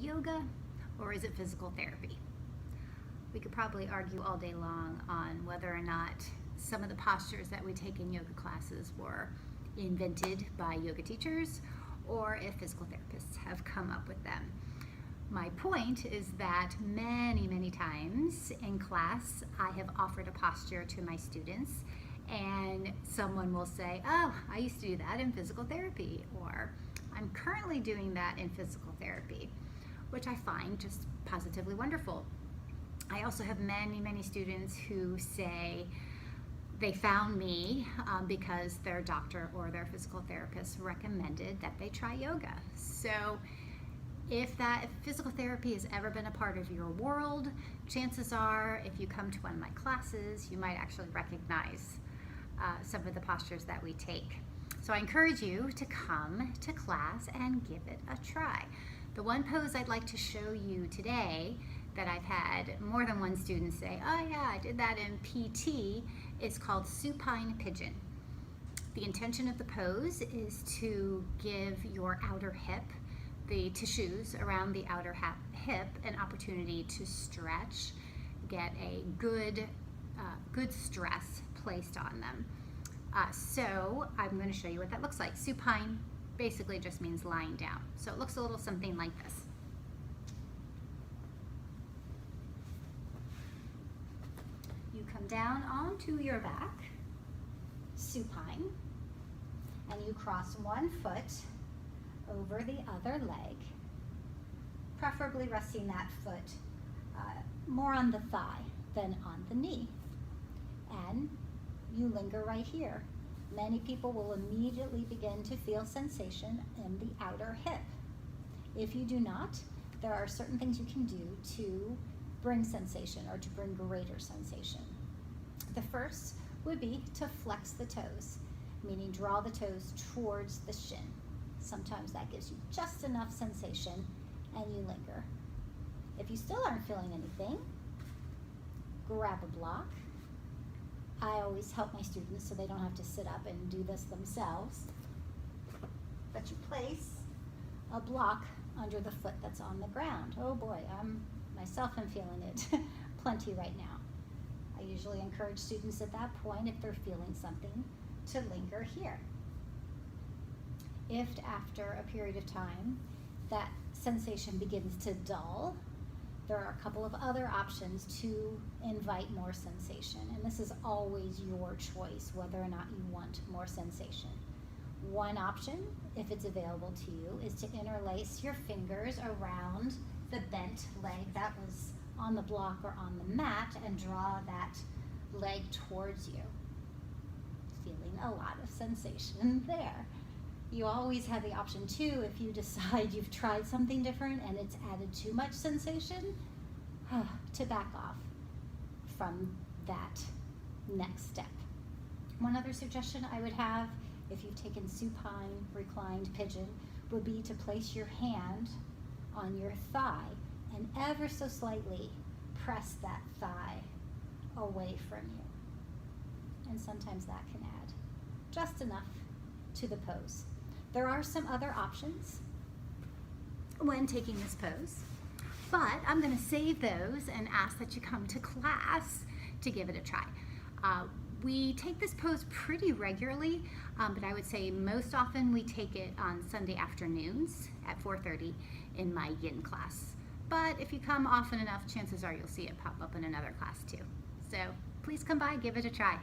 yoga or is it physical therapy? We could probably argue all day long on whether or not some of the postures that we take in yoga classes were invented by yoga teachers or if physical therapists have come up with them. My point is that many times in class I have offered a posture to my students and someone will say, oh, I used to do that in physical therapy, or I'm currently doing that in physical therapy, which I find just positively wonderful. I also have many students who say they found me because their doctor or their physical therapist recommended that they try yoga. So if physical therapy has ever been a part of your world, chances are if you come to one of my classes, you might actually recognize some of the postures that we take. So I encourage you to come to class and give it a try. The one pose I'd like to show you today that I've had more than one student say, oh yeah, I did that in PT, is called supine pigeon. The intention of the pose is to give your outer hip, the tissues around the outer hip, an opportunity to stretch, get a good stress placed on them. So I'm going to show you what that looks like. Supine basically just means lying down. So it looks a little something like this. You come down onto your back, supine, and you cross one foot over the other leg, preferably resting that foot more on the thigh than on the knee. And you linger right here. Many people will immediately begin to feel sensation in the outer hip. If you do not, there are certain things you can do to bring sensation or to bring greater sensation. The first would be to flex the toes, meaning draw the toes towards the shin. Sometimes that gives you just enough sensation and you linger. If you still aren't feeling anything, grab a block. I always help my students so they don't have to sit up and do this themselves. But you place a block under the foot that's on the ground. Oh boy, myself am feeling it plenty right now. I usually encourage students at that point, if they're feeling something, to linger here. If after a period of time that sensation begins to dull, there are a couple of other options to invite more sensation, and this is always your choice whether or not you want more sensation. One option, if it's available to you, is to interlace your fingers around the bent leg that was on the block or on the mat and draw that leg towards you. Feeling a lot of sensation there. You always have the option too, if you decide you've tried something different and it's added too much sensation, to back off from that next step. One other suggestion I would have, if you've taken supine reclined pigeon, would be to place your hand on your thigh and ever so slightly press that thigh away from you. And sometimes that can add just enough to the pose. There are some other options when taking this pose, but I'm going to save those and ask that you come to class to give it a try. We take this pose pretty regularly, but I would say most often we take it on Sunday afternoons at 4:30 in my yin class. But if you come often enough, chances are you'll see it pop up in another class too. So please come by, give it a try.